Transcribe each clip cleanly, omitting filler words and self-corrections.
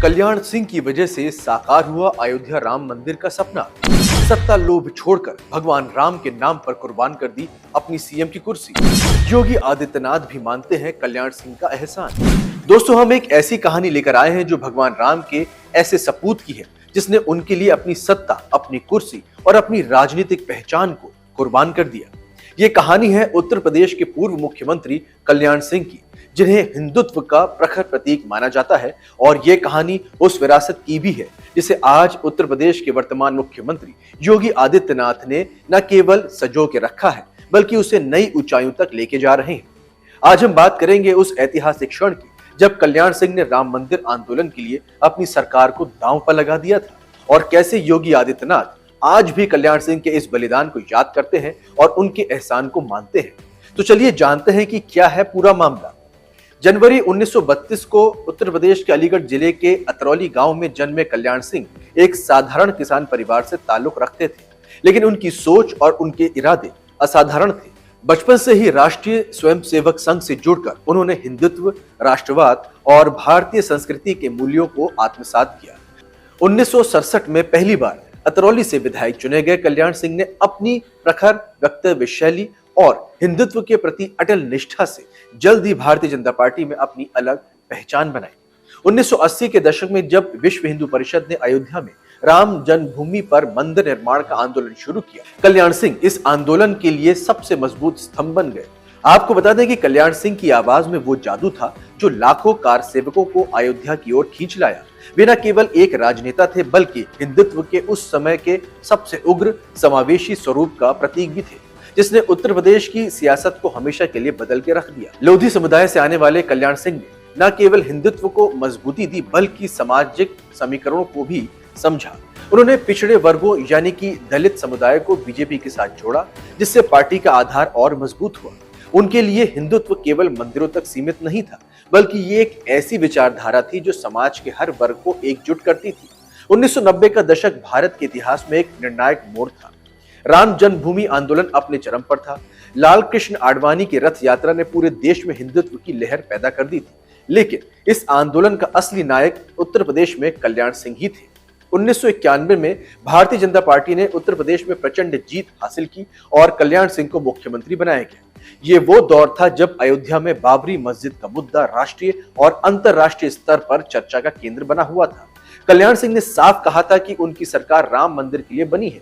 कल्याण सिंह की वजह से साकार हुआ अयोध्या राम मंदिर का सपना। सत्ता लोभ छोड़कर भगवान राम के नाम पर कुर्बान कर दी अपनी सीएम की कुर्सी। योगी आदित्यनाथ भी मानते हैं कल्याण सिंह का एहसान। दोस्तों, हम एक ऐसी कहानी लेकर आए हैं जो भगवान राम के ऐसे सपूत की है जिसने उनके लिए अपनी सत्ता, अपनी कुर्सी और अपनी राजनीतिक पहचान को कुर्बान कर दिया। ये कहानी है उत्तर प्रदेश के पूर्व मुख्यमंत्री कल्याण सिंह की, जिन्हें हिंदुत्व का प्रखर प्रतीक माना जाता है। और ये कहानी उस विरासत की भी है जिसे आज उत्तर प्रदेश के वर्तमान मुख्यमंत्री योगी आदित्यनाथ ने न केवल संजो के रखा है बल्कि उसे नई ऊंचाइयों तक लेके जा रहे हैं। आज हम बात करेंगे उस ऐतिहासिक क्षण की जब कल्याण सिंह ने राम मंदिर आंदोलन के लिए अपनी सरकार को दांव पर लगा दिया था, और कैसे योगी आदित्यनाथ आज भी कल्याण सिंह के इस बलिदान को याद करते हैं और उनके एहसान को मानते हैं। तो चलिए जानते हैं कि क्या है पूरा मामला। जनवरी 1932 को उत्तर प्रदेश के अलीगढ़ जिले के अतरौली गांव में जन्मे कल्याण सिंह एक साधारण किसान परिवार से ताल्लुक रखते थे, लेकिन उनकी सोच और उनके इरादे असाधारण थे। बचपन से ही राष्ट्रीय स्वयंसेवक संघ से जुड़कर उन्होंने हिंदुत्व, राष्ट्रवाद और भारतीय संस्कृति के मूल्यों को आत्मसात किया। 1967 में पहली बार अतरौली से विधायक चुने गए कल्याण सिंह ने अपनी प्रखर वक्तव्य शैली और हिंदुत्व के प्रति अटल निष्ठा से जल्द ही भारतीय जनता पार्टी में अपनी अलग पहचान बनाई। 1980 के दशक में जब विश्व हिंदू परिषद ने अयोध्या में राम जन्मभूमि पर मंदिर निर्माण का आंदोलन शुरू किया, कल्याण सिंह इस आंदोलन के लिए सबसे मजबूत स्तंभ बन गए। आपको बता दें कि कल्याण सिंह की आवाज में वो जादू था जो लाखों कार सेवकों को अयोध्या की ओर खींच लाया। वे न केवल एक राजनेता थे बल्कि हिंदुत्व के उस समय के सबसे उग्र समावेशी स्वरूप का प्रतीक भी थे, जिसने उत्तर प्रदेश की सियासत को हमेशा के लिए बदल के रख दिया। लोधी समुदाय से आने वाले कल्याण सिंह ने न केवल हिंदुत्व को मजबूती दी बल्कि सामाजिक समीकरणों को भी समझा। उन्होंने पिछड़े वर्गों यानी कि दलित समुदाय को बीजेपी के साथ जोड़ा, जिससे पार्टी का आधार और मजबूत हुआ। उनके लिए हिंदुत्व केवल मंदिरों तक सीमित नहीं था बल्कि ये एक ऐसी विचारधारा थी जो समाज के हर वर्ग को एकजुट करती थी। 1990 का दशक भारत के इतिहास में एक निर्णायक मोड़ था। राम जन्मभूमि आंदोलन अपने चरम पर था। लाल कृष्ण आडवाणी की रथ यात्रा ने पूरे देश में हिंदुत्व की लहर पैदा कर दी थी, लेकिन इस आंदोलन का असली नायक उत्तर प्रदेश में कल्याण सिंह ही थे। 1991 में भारतीय जनता पार्टी ने उत्तर प्रदेश में प्रचंड जीत हासिल की और कल्याण सिंह को मुख्यमंत्री बनाया गया। ये वो दौर था जब अयोध्या में बाबरी मस्जिद का मुद्दा राष्ट्रीय और अंतरराष्ट्रीय स्तर पर चर्चा का केंद्र बना हुआ था। कल्याण सिंह ने साफ कहा था कि उनकी सरकार राम मंदिर के लिए बनी है।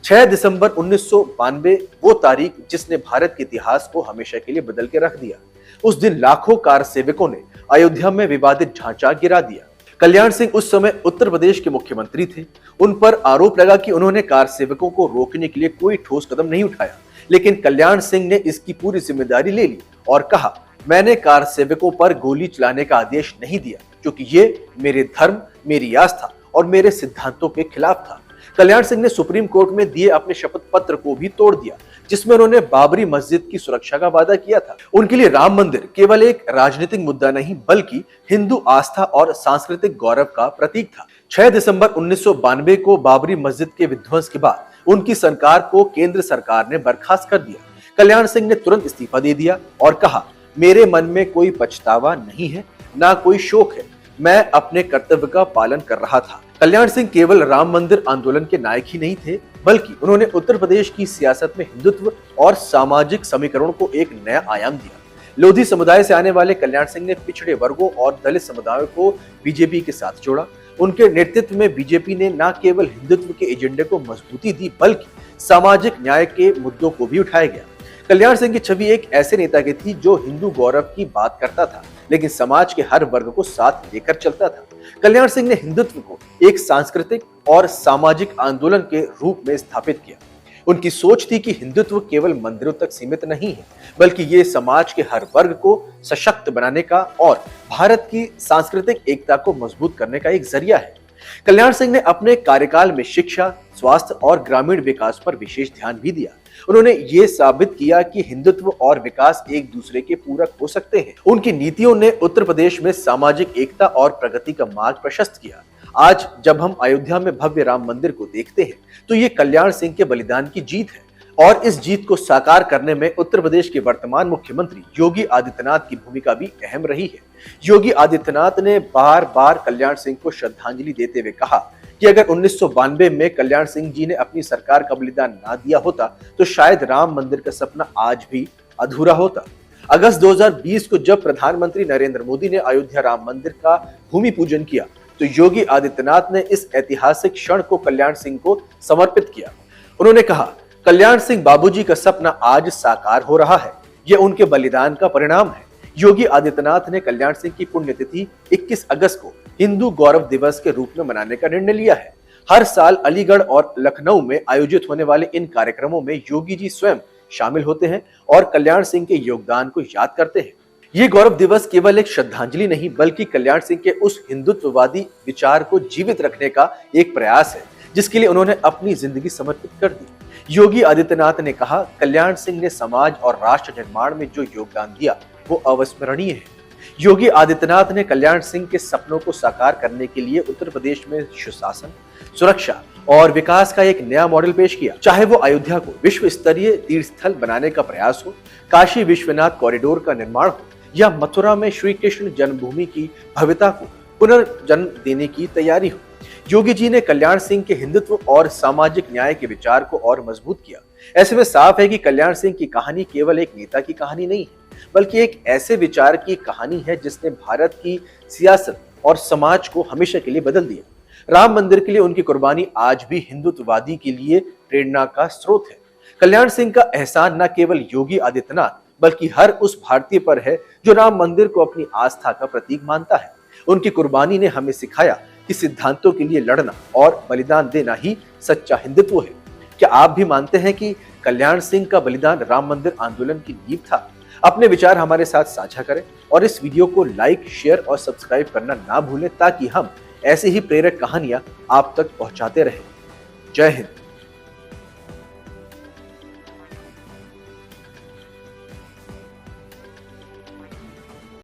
6 दिसंबर 1992 वो तारीख जिसने भारत के इतिहास को हमेशा के लिए बदल के रख दिया। उस दिन लाखों कार सेवकों ने अयोध्या में विवादित ढांचा गिरा दिया। कल्याण सिंह उस समय उत्तर प्रदेश के मुख्यमंत्री थे। उन पर आरोप लगा कि उन्होंने कार सेवकों को रोकने के लिए कोई ठोस कदम नहीं उठाया, लेकिन कल्याण सिंह ने इसकी पूरी जिम्मेदारी ले ली और कहा, मैंने कार सेवकों पर गोली चलाने का आदेश नहीं दिया क्योंकि ये मेरे धर्म, मेरी आस्था और मेरे सिद्धांतों के खिलाफ था। कल्याण सिंह ने सुप्रीम कोर्ट में दिए अपने शपथ पत्र को भी तोड़ दिया, जिसमें उन्होंने बाबरी मस्जिद की सुरक्षा का वादा किया था। उनके लिए राम मंदिर केवल एक राजनीतिक मुद्दा नहीं बल्कि हिंदू आस्था और सांस्कृतिक गौरव का प्रतीक था। 6 दिसंबर 1992 को बाबरी मस्जिद के विध्वंस के बाद उनकी सरकार को केंद्र सरकार ने बर्खास्त कर दिया। कल्याण सिंह ने तुरंत इस्तीफा दे दिया और कहा, मेरे मन में कोई पछतावा नहीं है, ना कोई शोक है, मैं अपने कर्तव्य का पालन कर रहा था। कल्याण सिंह केवल राम मंदिर आंदोलन के नायक ही नहीं थे बल्कि उन्होंने उत्तर प्रदेश की सियासत में हिंदुत्व और सामाजिक समीकरणों को एक नया आयाम दिया। लोधी समुदाय से आने वाले कल्याण सिंह ने पिछड़े वर्गों और दलित समुदायों को बीजेपी के साथ जोड़ा। उनके नेतृत्व में बीजेपी ने न केवल हिंदुत्व के एजेंडे को मजबूती दी बल्कि सामाजिक न्याय के मुद्दों को भी उठाया गया। कल्याण सिंह की छवि एक ऐसे नेता की थी जो हिंदू गौरव की बात करता था लेकिन समाज के हर वर्ग को साथ लेकर चलता था। कल्याण सिंह ने हिंदुत्व को एक सांस्कृतिक और सामाजिक आंदोलन के रूप में स्थापित किया। उनकी सोच थी कि हिंदुत्व केवल मंदिरों तक सीमित नहीं है बल्कि ये समाज के हर वर्ग को सशक्त बनाने का और भारत की सांस्कृतिक एकता को मजबूत करने का एक जरिया है। कल्याण सिंह ने अपने कार्यकाल में शिक्षा, स्वास्थ्य और ग्रामीण विकास पर विशेष ध्यान भी दिया। उन्होंने ये साबित किया कि हिंदुत्व और विकास एक दूसरे के पूरक हो सकते हैं। उनकी नीतियों ने उत्तर प्रदेश में सामाजिक एकता और प्रगति का मार्ग प्रशस्त किया। आज जब हम अयोध्या में भव्य राम मंदिर को देखते हैं तो ये कल्याण सिंह के बलिदान की जीत है। और इस जीत को साकार करने में उत्तर प्रदेश के वर्तमान मुख्यमंत्री योगी आदित्यनाथ की भूमिका भी अहम रही है। योगी आदित्यनाथ ने बार बार कल्याण सिंह को श्रद्धांजलि देते हुए कहा कि अगर 1992 में कल्याण सिंह जी ने अपनी सरकार का बलिदान ना दिया होता तो शायद राम मंदिर का सपना आज भी अधूरा होता। अगस्त 2020 को जब प्रधानमंत्री नरेंद्र मोदी ने अयोध्या राम मंदिर का भूमि पूजन किया तो योगी आदित्यनाथ ने इस ऐतिहासिक क्षण को कल्याण सिंह को समर्पित किया। उन्होंने कहा, कल्याण सिंह बाबूजी का सपना आज साकार हो रहा है, यह उनके बलिदान का परिणाम है। योगी आदित्यनाथ ने कल्याण सिंह की पुण्यतिथि 21 अगस्त को हिंदू गौरव दिवस के रूप में मनाने का निर्णय लिया है। हर साल अलीगढ़ और लखनऊ में आयोजित होने वाले इन कार्यक्रमों में योगी जी स्वयं शामिल होते हैं और कल्याण सिंह के योगदान को याद करते हैं। ये गौरव दिवस केवल एक श्रद्धांजलि नहीं बल्कि कल्याण सिंह के उस हिंदुत्ववादी विचार को जीवित रखने का एक प्रयास है जिसके लिए उन्होंने अपनी जिंदगी समर्पित कर दी। योगी आदित्यनाथ ने कहा, कल्याण सिंह ने समाज और राष्ट्र निर्माण में जो योगदान दिया वो अविस्मरणीय है। योगी आदित्यनाथ ने कल्याण सिंह के सपनों को साकार करने के लिए उत्तर प्रदेश में सुशासन, सुरक्षा और विकास का एक नया मॉडल पेश किया। चाहे वो अयोध्या को विश्व स्तरीय तीर्थ स्थल बनाने का प्रयास हो, काशी विश्वनाथ कॉरिडोर का निर्माण हो या मथुरा में श्री कृष्ण जन्मभूमि की भव्यता को पुनर्जन्म देने की तैयारी हो, योगी जी ने कल्याण सिंह के हिंदुत्व और सामाजिक न्याय के विचार को और मजबूत किया। ऐसे में साफ है कि कल्याण सिंह की कहानी केवल एक नेता की कहानी नहीं है बल्कि एक ऐसे विचार की कहानी है जिसने भारत की सियासत और समाज को हमेशा के लिए बदल दिया। राम मंदिर के लिए उनकी कुर्बानी आज भी हिंदुत्ववादी के लिए प्रेरणा का स्रोत है। कल्याण सिंह का एहसान न केवल योगी आदित्यनाथ बल्कि हर उस भारतीय पर है जो राम मंदिर को अपनी आस्था का प्रतीक मानता है। उनकी कुर्बानी ने हमें सिखाया कि सिद्धांतों के लिए लड़ना और बलिदान देना ही सच्चा हिंदुत्व है। क्या आप भी मानते हैं कि कल्याण सिंह का बलिदान राम मंदिर आंदोलन की नींव था? अपने विचार हमारे साथ साझा करें और इस वीडियो को लाइक, शेयर और सब्सक्राइब करना ना भूलें ताकि हम ऐसी ही प्रेरक कहानियां आप तक पहुंचाते रहें। जय हिंद।